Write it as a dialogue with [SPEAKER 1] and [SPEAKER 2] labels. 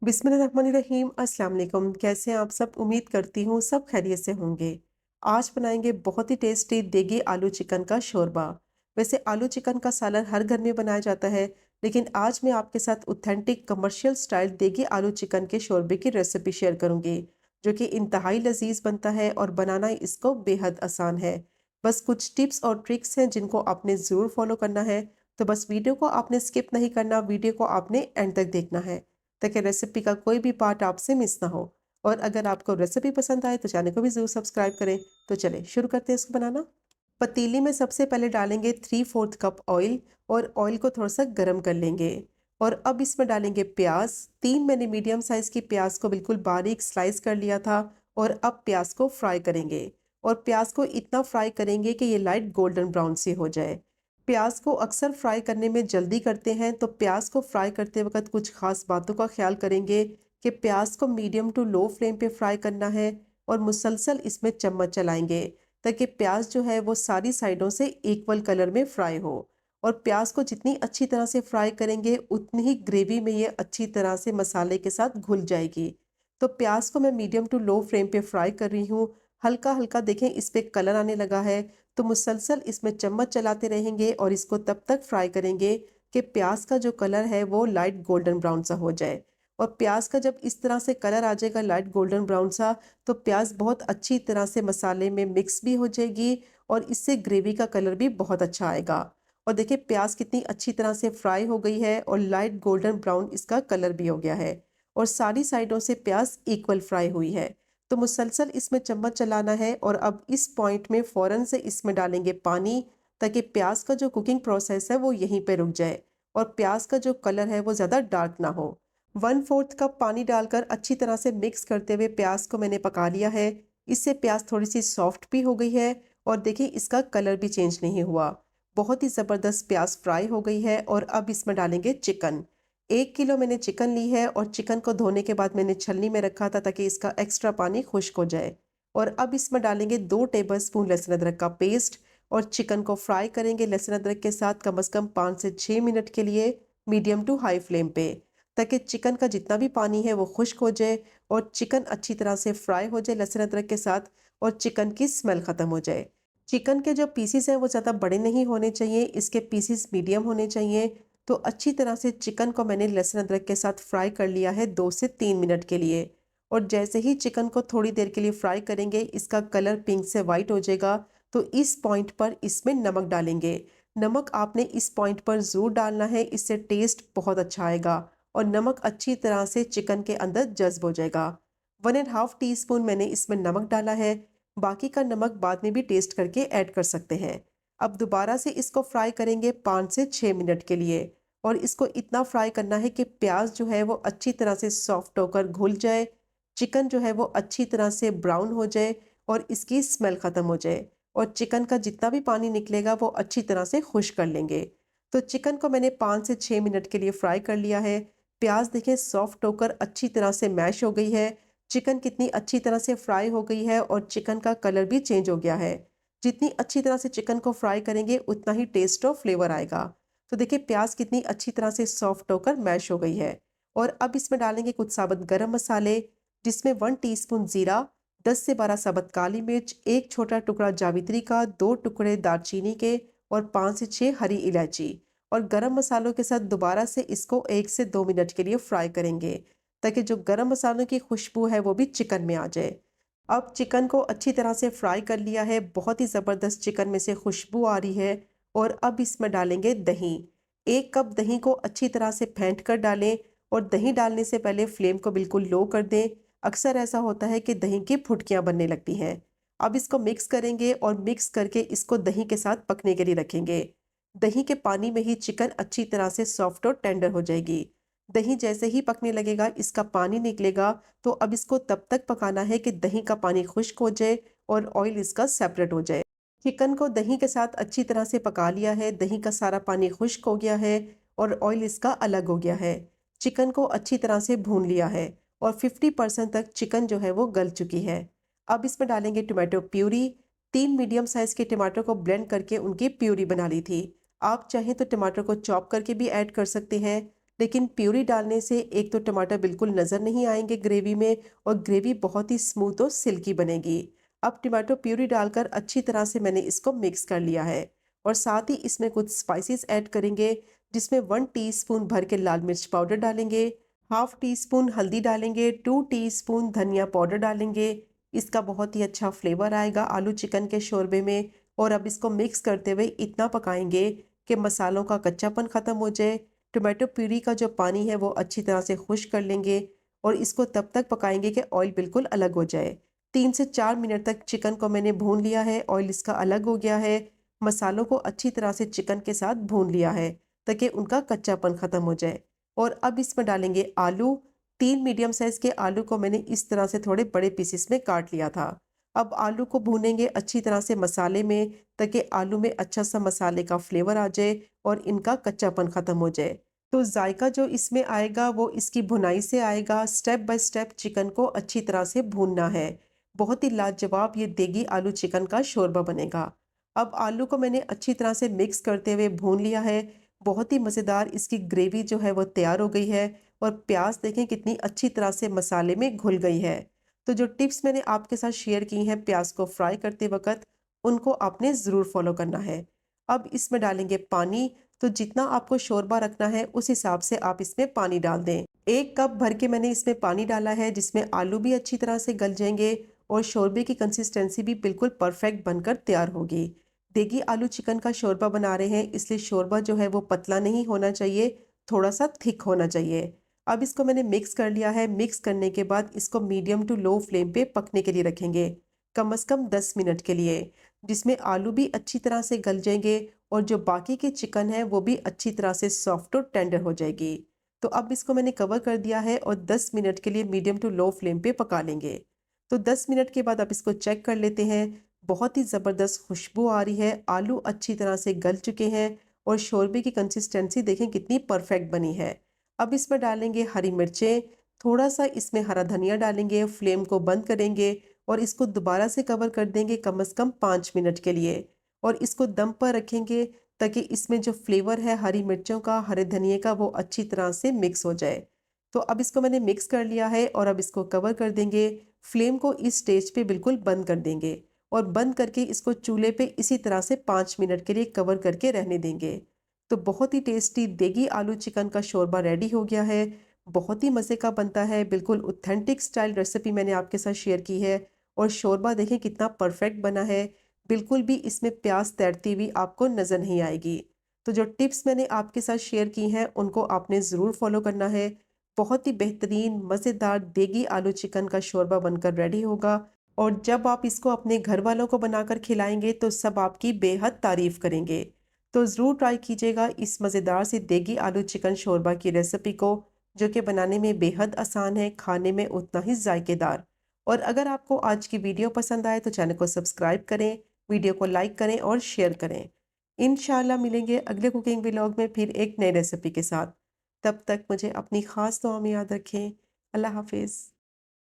[SPEAKER 1] बिस्मिल्लाहिर्रहमानिर्रहीम। अस्सलाम वालेकुम। कैसे हैं आप सब? उम्मीद करती हूँ सब खैरियत से होंगे। आज बनाएंगे बहुत ही टेस्टी देगी आलू चिकन का शोरबा। वैसे आलू चिकन का सालन हर घर में बनाया जाता है, लेकिन आज मैं आपके साथ ऑथेंटिक कमर्शियल स्टाइल देगी आलू चिकन के शोरबे की रेसिपी शेयर करूंगी, जो कि इंतहाई लजीज बनता है और बनाना इसको बेहद आसान है। बस कुछ टिप्स और ट्रिक्स हैं जिनको आपने ज़रूर फॉलो करना है। तो बस वीडियो को आपने स्किप नहीं करना, वीडियो को आपने एंड तक देखना है ताकि रेसिपी का कोई भी पार्ट आपसे मिस ना हो। और अगर आपको रेसिपी पसंद आए तो चैनल को भी ज़रूर सब्सक्राइब करें। तो चलें शुरू करते हैं इसको बनाना। पतीली में सबसे पहले डालेंगे 3/4 कप ऑयल और ऑयल को थोड़ा सा गर्म कर लेंगे। और अब इसमें डालेंगे प्याज। 3 मैंने मीडियम साइज़ की प्याज को बिल्कुल बारीक स्लाइस कर लिया था। और अब प्याज को फ्राई करेंगे। और प्याज को इतना फ्राई करेंगे कि ये लाइट गोल्डन ब्राउन सी हो जाए। प्याज को अक्सर फ्राई करने में जल्दी करते हैं, तो प्याज को फ्राई करते वक्त कुछ खास बातों का ख्याल करेंगे कि प्याज को मीडियम टू लो फ्लेम पे फ्राई करना है और मुसलसल इसमें चम्मच चलाएंगे ताकि प्याज जो है वो सारी साइडों से इक्वल कलर में फ्राई हो। और प्याज को जितनी अच्छी तरह से फ्राई करेंगे उतनी ही ग्रेवी में ये अच्छी तरह से मसाले के साथ घुल जाएगी। तो प्याज को मैं मीडियम टू लो फ्लेम पे फ्राई कर रही हूँ। हल्का हल्का देखें इस पे कलर आने लगा है, तो मुसलसल इसमें चम्मच चलाते रहेंगे और इसको तब तक फ्राई करेंगे कि प्याज का जो कलर है वो लाइट गोल्डन ब्राउन सा हो जाए। और प्याज का जब इस तरह से कलर आ जाएगा लाइट गोल्डन ब्राउन सा, तो प्याज बहुत अच्छी तरह से मसाले में मिक्स भी हो जाएगी और इससे ग्रेवी का कलर भी बहुत अच्छा आएगा। और देखिए प्याज कितनी अच्छी तरह से फ्राई हो गई है और लाइट गोल्डन ब्राउन इसका कलर भी हो गया है। और सारी साइडों से प्याज इक्वल फ्राई हुई है। तो मुसलसल इसमें चम्मच चलाना है और अब इस पॉइंट में फ़ौरन से इसमें डालेंगे पानी, ताकि प्याज का जो कुकिंग प्रोसेस है वो यहीं पे रुक जाए और प्याज का जो कलर है वो ज़्यादा डार्क ना हो। 1/4 कप पानी डालकर अच्छी तरह से मिक्स करते हुए प्याज को मैंने पका लिया है। इससे प्याज थोड़ी सी सॉफ्ट भी हो गई है और देखिए इसका कलर भी चेंज नहीं हुआ। बहुत ही ज़बरदस्त प्याज फ्राई हो गई है और अब इसमें डालेंगे चिकन। 1 किलो मैंने चिकन ली है और चिकन को धोने के बाद मैंने छलनी में रखा था ताकि इसका एक्स्ट्रा पानी खुश्क हो जाए। और अब इसमें डालेंगे 2 टेबलस्पून लहसुन अदरक का पेस्ट और चिकन को फ्राई करेंगे लहसुन अदरक के साथ कम से कम 5 से 6 मिनट के लिए, मीडियम टू हाई फ्लेम पे, ताकि चिकन का जितना भी पानी है वो खुश्क हो जाए और चिकन अच्छी तरह से फ्राई हो जाए लहसुन अदरक के साथ और चिकन की स्मेल ख़त्म हो जाए। चिकन के जो पीसीस हैं वो ज़्यादा बड़े नहीं होने चाहिए, इसके पीसीस मीडियम होने चाहिए। तो अच्छी तरह से चिकन को मैंने लहसुन अदरक के साथ फ्राई कर लिया है 2 से 3 मिनट के लिए। और जैसे ही चिकन को थोड़ी देर के लिए फ्राई करेंगे इसका कलर पिंक से वाइट हो जाएगा। तो इस पॉइंट पर इसमें नमक डालेंगे। नमक आपने इस पॉइंट पर ज़रूर डालना है, इससे टेस्ट बहुत अच्छा आएगा और नमक अच्छी तरह से चिकन के अंदर जज्ब हो जाएगा। 1.5 टीस्पून मैंने इसमें नमक डाला है। बाकी का नमक बाद में भी टेस्ट करके ऐड कर सकते हैं। अब दोबारा से इसको फ्राई करेंगे 5 से 6 मिनट के लिए और इसको इतना फ्राई करना है कि प्याज जो है वो अच्छी तरह से सॉफ्ट होकर घुल जाए, चिकन जो है वो अच्छी तरह से ब्राउन हो जाए और इसकी स्मेल ख़त्म हो जाए और चिकन का जितना भी पानी निकलेगा वो अच्छी तरह से खुश कर लेंगे। तो चिकन को मैंने 5 से 6 मिनट के लिए फ्राई कर लिया है। प्याज देखें सॉफ्ट होकर अच्छी तरह से मैश हो गई है। चिकन कितनी अच्छी तरह से फ्राई हो गई है और चिकन का कलर भी चेंज हो गया है। जितनी अच्छी तरह से चिकन को फ्राई करेंगे उतना ही टेस्ट और फ्लेवर आएगा। तो देखिए प्याज कितनी अच्छी तरह से सॉफ्ट होकर मैश हो गई है। और अब इसमें डालेंगे कुछ साबुत गरम मसाले, जिसमें 1 टीस्पून जीरा, 10 से 12 साबुत काली मिर्च, एक छोटा टुकड़ा जावित्री का, 2 टुकड़े दालचीनी के और 5 से 6 हरी इलायची। और गरम मसालों के साथ दोबारा से इसको 1 से 2 मिनट के लिए फ्राई करेंगे ताकि जो गरम मसालों की खुशबू है वो भी चिकन में आ जाए। अब चिकन को अच्छी तरह से फ्राई कर लिया है, बहुत ही ज़बरदस्त चिकन में से खुशबू आ रही है। और अब इसमें डालेंगे दही। 1 कप दही को अच्छी तरह से फेंट कर डालें और दही डालने से पहले फ्लेम को बिल्कुल लो कर दें। अक्सर ऐसा होता है कि दही की फुटकियाँ बनने लगती हैं। अब इसको मिक्स करेंगे और मिक्स करके इसको दही के साथ पकने के लिए रखेंगे। दही के पानी में ही चिकन अच्छी तरह से सॉफ्ट और टेंडर हो जाएगी। दही जैसे ही पकने लगेगा इसका पानी निकलेगा, तो अब इसको तब तक पकाना है कि दही का पानी खुश्क हो जाए और ऑयल इसका सेपरेट हो जाए। चिकन को दही के साथ अच्छी तरह से पका लिया है, दही का सारा पानी खुश्क हो गया है और ऑयल इसका अलग हो गया है। चिकन को अच्छी तरह से भून लिया है और 50% तक चिकन जो है वो गल चुकी है। अब इसमें डालेंगे टोमेटो प्यूरी। 3 मीडियम साइज़ के टमाटर को ब्लेंड करके उनकी प्यूरी बना ली थी। आप चाहें तो टमाटर को चॉप करके भी ऐड कर सकते हैं, लेकिन प्यूरी डालने से एक तो टमाटर बिल्कुल नज़र नहीं आएंगे ग्रेवी में और ग्रेवी बहुत ही स्मूथ और सिल्की बनेगी। अब टमाटो प्यूरी डालकर अच्छी तरह से मैंने इसको मिक्स कर लिया है और साथ ही इसमें कुछ स्पाइसेस ऐड करेंगे, जिसमें 1 टीस्पून भर के लाल मिर्च पाउडर डालेंगे, हाफ टी स्पून हल्दी डालेंगे, 2 टीस्पून धनिया पाउडर डालेंगे। इसका बहुत ही अच्छा फ्लेवर आएगा आलू चिकन के शोरबे में। और अब इसको मिक्स करते हुए इतना पकाएंगे कि मसालों का कच्चापन ख़त्म हो जाए। टोमेटो प्यूरी का जो पानी है वो अच्छी तरह से खुश्क कर लेंगे और इसको तब तक पकाएंगे कि ऑयल बिल्कुल अलग हो जाए। 3 से 4 मिनट तक चिकन को मैंने भून लिया है, ऑयल इसका अलग हो गया है। मसालों को अच्छी तरह से चिकन के साथ भून लिया है ताकि उनका कच्चापन ख़त्म हो जाए। और अब इसमें डालेंगे आलू। 3 मीडियम साइज़ के आलू को मैंने इस तरह से थोड़े बड़े पीसेस में काट लिया था। अब आलू को भूनेंगे अच्छी तरह से मसाले में ताकि आलू में अच्छा सा मसाले का फ्लेवर आ जाए और इनका कच्चापन ख़त्म हो जाए। तो जायका जो इसमें आएगा वो इसकी भुनाई से आएगा। स्टेप बाय स्टेप चिकन को अच्छी तरह से भूनना है। बहुत ही लाजवाब ये देगी आलू चिकन का शोरबा बनेगा। अब आलू को मैंने अच्छी तरह से मिक्स करते हुए भून लिया है। बहुत ही मज़ेदार इसकी ग्रेवी जो है वो तैयार हो गई है और प्याज देखें कितनी अच्छी तरह से मसाले में घुल गई है। तो जो टिप्स मैंने आपके साथ शेयर की हैं प्याज को फ्राई करते वक्त, उनको आपने ज़रूर फॉलो करना है। अब इसमें डालेंगे पानी। तो जितना आपको शोरबा रखना है उस हिसाब से आप इसमें पानी डाल दें। 1 कप भर के मैंने इसमें पानी डाला है, जिसमें आलू भी अच्छी तरह से गल जाएंगे और शोरबे की कंसिस्टेंसी भी बिल्कुल परफेक्ट बनकर तैयार होगी। देगी आलू चिकन का शोरबा बना रहे हैं, इसलिए शोरबा जो है वो पतला नहीं होना चाहिए, थोड़ा सा थिक होना चाहिए। अब इसको मैंने मिक्स कर लिया है। मिक्स करने के बाद इसको मीडियम टू लो फ्लेम पे पकने के लिए रखेंगे, कम से कम 10 मिनट के लिए, जिसमें आलू भी अच्छी तरह से गल जाएंगे और जो बाकी के चिकन है वो भी अच्छी तरह से सॉफ्ट और टेंडर हो जाएगी। तो अब इसको मैंने कवर कर दिया है और 10 मिनट के लिए मीडियम टू लो फ्लेम पे पका लेंगे। तो 10 मिनट के बाद आप इसको चेक कर लेते हैं। बहुत ही ज़बरदस्त खुशबू आ रही है, आलू अच्छी तरह से गल चुके हैं और शोरबे की कंसिस्टेंसी देखें कितनी परफेक्ट बनी है। अब इसमें डालेंगे हरी मिर्चें, थोड़ा सा इसमें हरा धनिया डालेंगे, फ्लेम को बंद करेंगे और इसको दोबारा से कवर कर देंगे कम से कम 5 मिनट के लिए और इसको दम पर रखेंगे ताकि इसमें जो फ्लेवर है हरी मिर्चों का, हरे धनिए का, वो अच्छी तरह से मिक्स हो जाए। तो अब इसको मैंने मिक्स कर लिया है और अब इसको कवर कर देंगे। फ्लेम को इस स्टेज पे बिल्कुल बंद कर देंगे और बंद करके इसको चूल्हे पे इसी तरह से 5 मिनट के लिए कवर करके रहने देंगे। तो बहुत ही टेस्टी देगी आलू चिकन का शोरबा रेडी हो गया है। बहुत ही मज़े का बनता है, बिल्कुल ऑथेंटिक स्टाइल रेसिपी मैंने आपके साथ शेयर की है और शोरबा देखें कितना परफेक्ट बना है। बिल्कुल भी इसमें प्याज तैरती हुई आपको नज़र नहीं आएगी। तो जो टिप्स मैंने आपके साथ शेयर की हैं उनको आपने ज़रूर फॉलो करना है। बहुत ही बेहतरीन मज़ेदार देगी आलू चिकन का शोरबा बनकर रेडी होगा और जब आप इसको अपने घर वालों को बनाकर खिलाएंगे तो सब आपकी बेहद तारीफ़ करेंगे। तो ज़रूर ट्राई कीजिएगा इस मज़ेदार सी देगी आलू चिकन शोरबा की रेसिपी को, जो कि बनाने में बेहद आसान है, खाने में उतना ही जायकेदार। और अगर आपको आज की वीडियो पसंद आए तो चैनल को सब्सक्राइब करें, वीडियो को लाइक करें और शेयर करें। इंशाल्लाह मिलेंगे अगले कुकिंग व्लॉग में फिर एक नई रेसिपी के साथ। तब तक मुझे अपनी ख़ास दुआ में याद रखें। अल्लाह हाफिज़।